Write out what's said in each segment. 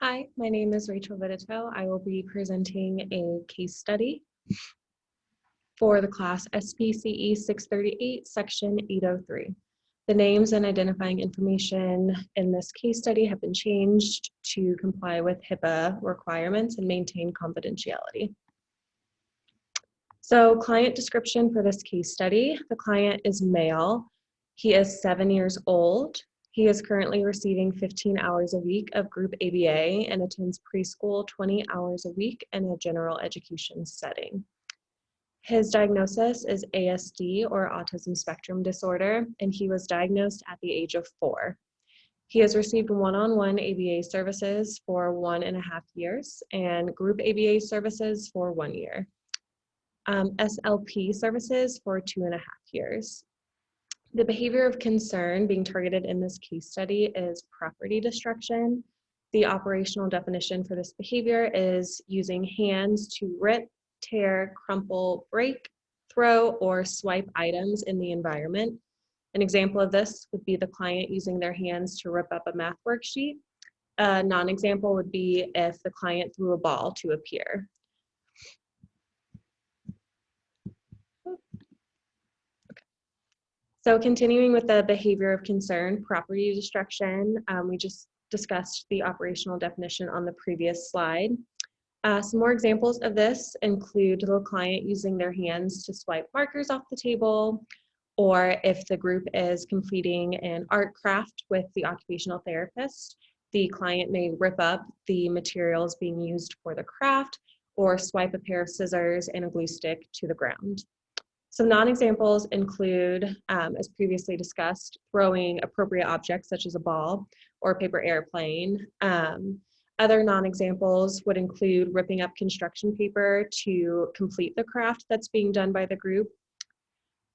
Hi, my name is Rachel Vidito. I will be presenting a case study for the class SPCE 638, Section 803. The names and identifying information in this case study have been changed to comply with HIPAA requirements and maintain confidentiality. So, client description for this case study: the client is male. He is 7 years old. He is currently receiving 15 hours a week of group ABA and attends preschool 20 hours a week in a general education setting. His diagnosis is ASD, or autism spectrum disorder, and he was diagnosed at the age of 4. He has received one-on-one ABA services for 1.5 years and group ABA services for 1 year. SLP services for 2.5 years. The behavior of concern being targeted in this case study is property destruction. The operational definition for this behavior is using hands to rip, tear, crumple, break, throw, or swipe items in the environment. An example of this would be the client using their hands to rip up a math worksheet. A non-example would be if the client threw a ball to a peer. So continuing with the behavior of concern, property destruction, we just discussed the operational definition on the previous slide. Some more examples of this include the client using their hands to swipe markers off the table, or if the group is completing an art craft with the occupational therapist, the client may rip up the materials being used for the craft or swipe a pair of scissors and a glue stick to the ground. Some non-examples include, as previously discussed, throwing appropriate objects such as a ball or a paper airplane. Other non-examples would include ripping up construction paper to complete the craft that's being done by the group.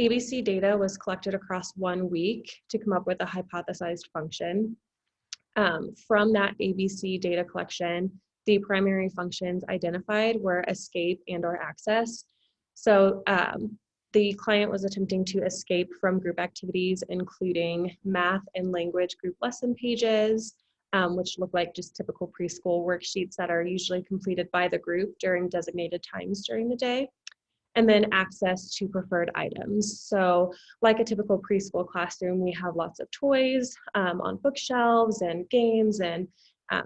ABC data was collected across 1 week to come up with a hypothesized function. From that ABC data collection, the primary functions identified were escape and/or access. So the client was attempting to escape from group activities, including math and language group lesson pages, which look like just typical preschool worksheets that are usually completed by the group during designated times during the day, and then access to preferred items. So like a typical preschool classroom, we have lots of toys on bookshelves and games and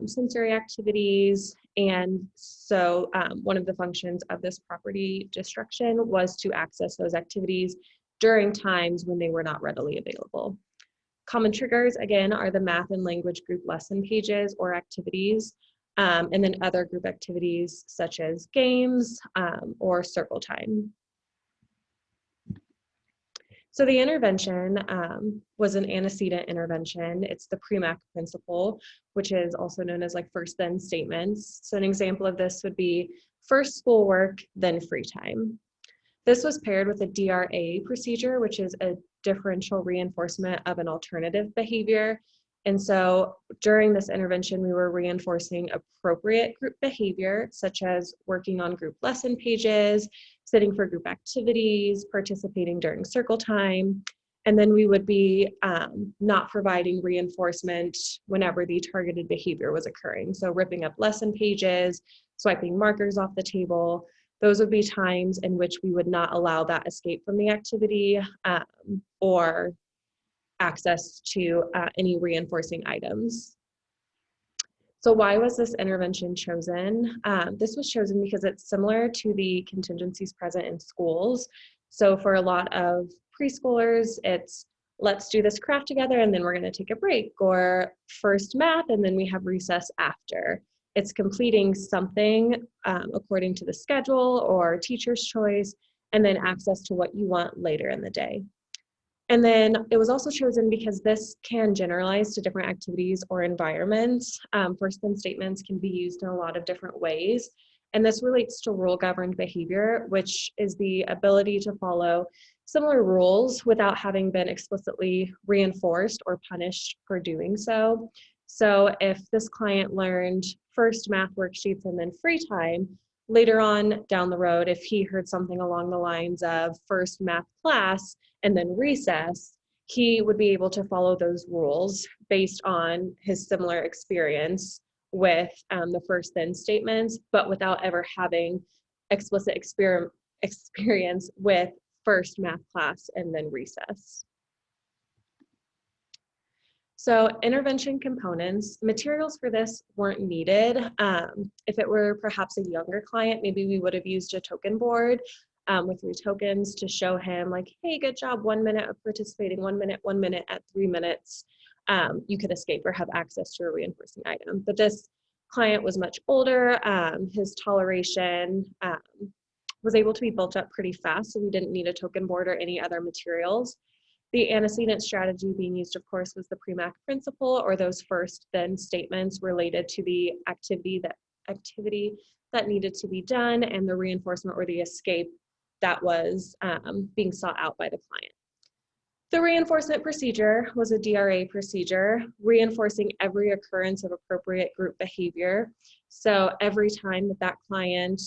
sensory activities. And so one of the functions of this property destruction was to access those activities during times when they were not readily available. Common triggers, again, are the math and language group lesson pages or activities, and then other group activities such as games or circle time. So the intervention was an antecedent intervention. It's the PREMAC principle, which is also known as like first then statements. So an example of this would be first schoolwork, then free time. This was paired with a DRA procedure, which is a differential reinforcement of an alternative behavior. And so during this intervention, we were reinforcing appropriate group behavior, such as working on group lesson pages, sitting for group activities, participating during circle time. And then we would be not providing reinforcement whenever the targeted behavior was occurring. So ripping up lesson pages, swiping markers off the table. Those would be times in which we would not allow that escape from the activity or access to any reinforcing items. So why was this intervention chosen? This was chosen because it's similar to the contingencies present in schools. So for a lot of preschoolers, it's let's do this craft together and then we're going to take a break, or first math and then we have recess after. It's completing something according to the schedule or teacher's choice, and then access to what you want later in the day. And then it was also chosen because this can generalize to different activities or environments. First then statements can be used in a lot of different ways. And this relates to rule-governed behavior, which is the ability to follow similar rules without having been explicitly reinforced or punished for doing so. So if this client learned first math worksheets and then free time, later on down the road, if he heard something along the lines of first math class and then recess, he would be able to follow those rules based on his similar experience with the first then statements, but without ever having explicit experience with first math class and then recess. So intervention components, materials for this weren't needed. If it were perhaps a younger client, maybe we would have used a token board with 3 tokens to show him like, hey, good job, 1 minute of participating, 1 minute, 1 minute at 3 minutes, you could escape or have access to a reinforcing item. But this client was much older. His toleration was able to be built up pretty fast, so we didn't need a token board or any other materials. The antecedent strategy being used, of course, was the PREMAC principle, or those first then statements related to the activity that needed to be done, and the reinforcement or the escape that was being sought out by the client. The reinforcement procedure was a DRA procedure, reinforcing every occurrence of appropriate group behavior. So every time that client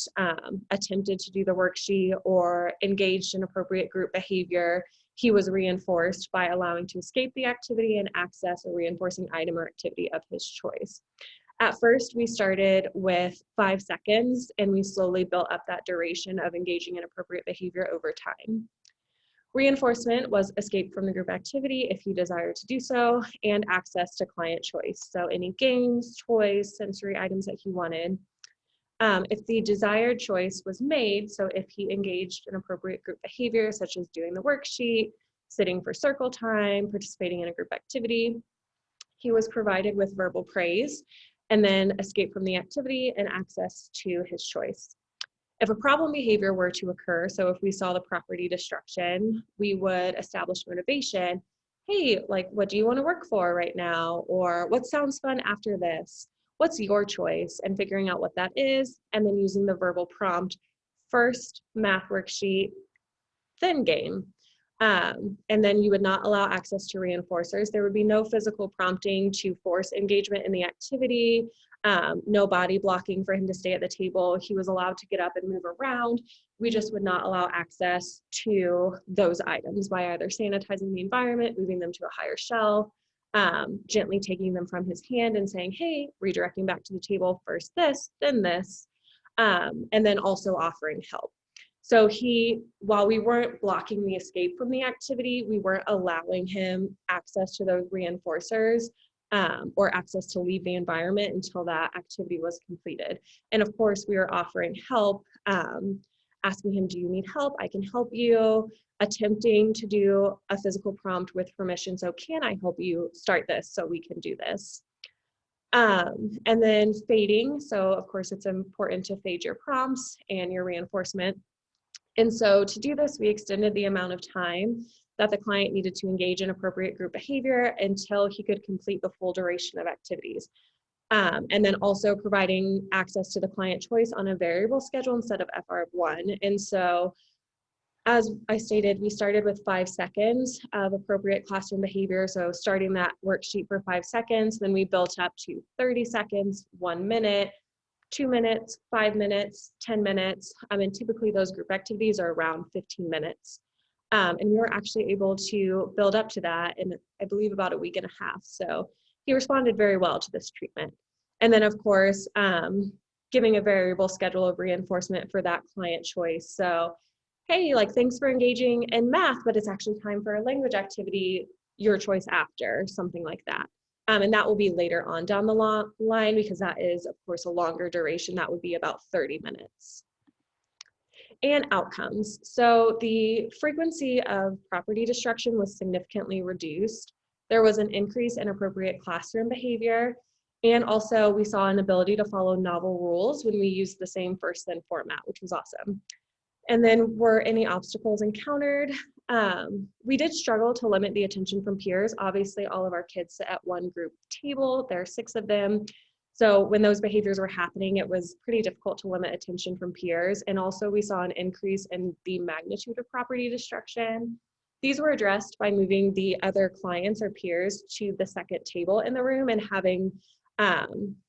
attempted to do the worksheet or engaged in appropriate group behavior, he was reinforced by allowing to escape the activity and access a reinforcing item or activity of his choice. At first, we started with 5 seconds, and we slowly built up that duration of engaging in appropriate behavior over time. Reinforcement was escape from the group activity if he desired to do so, and access to client choice. So any games, toys, sensory items that he wanted. If the desired choice was made, so if he engaged in appropriate group behavior, such as doing the worksheet, sitting for circle time, participating in a group activity, he was provided with verbal praise, and then escape from the activity and access to his choice. If a problem behavior were to occur, so if we saw the property destruction, we would establish motivation. Hey, like, what do you want to work for right now? Or what sounds fun after this? What's your choice? And figuring out what that is, and then using the verbal prompt, first math worksheet, then game. And then you would not allow access to reinforcers. There would be no physical prompting to force engagement in the activity, no body blocking for him to stay at the table. He was allowed to get up and move around. We just would not allow access to those items by either sanitizing the environment, moving them to a higher shelf, gently taking them from his hand and saying, hey, redirecting back to the table, first this, then this, and then also offering help. So while we weren't blocking the escape from the activity, we weren't allowing him access to those reinforcers or access to leave the environment until that activity was completed. And of course, we were offering help, asking him, do you need help? I can help you, attempting to do a physical prompt with permission. So can I help you start this so we can do this? And then fading. So of course, it's important to fade your prompts and your reinforcement. And so to do this, we extended the amount of time that the client needed to engage in appropriate group behavior until he could complete the full duration of activities. And then also providing access to the client choice on a variable schedule instead of FR of 1. And so, as I stated, we started with 5 seconds of appropriate classroom behavior. So starting that worksheet for 5 seconds, then we built up to 30 seconds, 1 minute, 2 minutes, 5 minutes, 10 minutes. And typically those group activities are around 15 minutes. And we were actually able to build up to that in, I believe, about a week and a half. So he responded very well to this treatment. And then of course, giving a variable schedule of reinforcement for that client choice. So, hey, like, thanks for engaging in math, but it's actually time for a language activity, your choice after, something like that. And that will be later on down the line because that is, of course, a longer duration. That would be about 30 minutes. And outcomes. So the frequency of property destruction was significantly reduced. There was an increase in appropriate classroom behavior. And also we saw an ability to follow novel rules when we used the same first then format, which was awesome. And then were any obstacles encountered? We did struggle to limit the attention from peers. Obviously, all of our kids sit at one group table. There are 6 of them. So when those behaviors were happening, it was pretty difficult to limit attention from peers. And also we saw an increase in the magnitude of property destruction. These were addressed by moving the other clients or peers to the second table in the room and having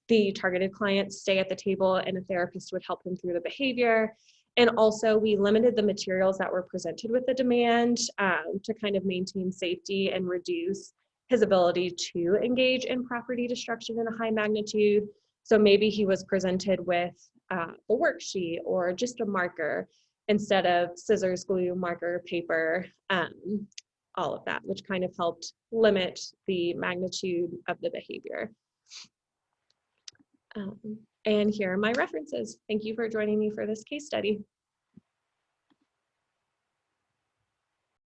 the targeted clients stay at the table, and a therapist would help them through the behavior. And also we limited the materials that were presented with the demand to kind of maintain safety and reduce his ability to engage in property destruction in a high magnitude. So maybe he was presented with a worksheet or just a marker instead of scissors, glue, marker, paper, all of that, which kind of helped limit the magnitude of the behavior. And here are my references. Thank you for joining me for this case study.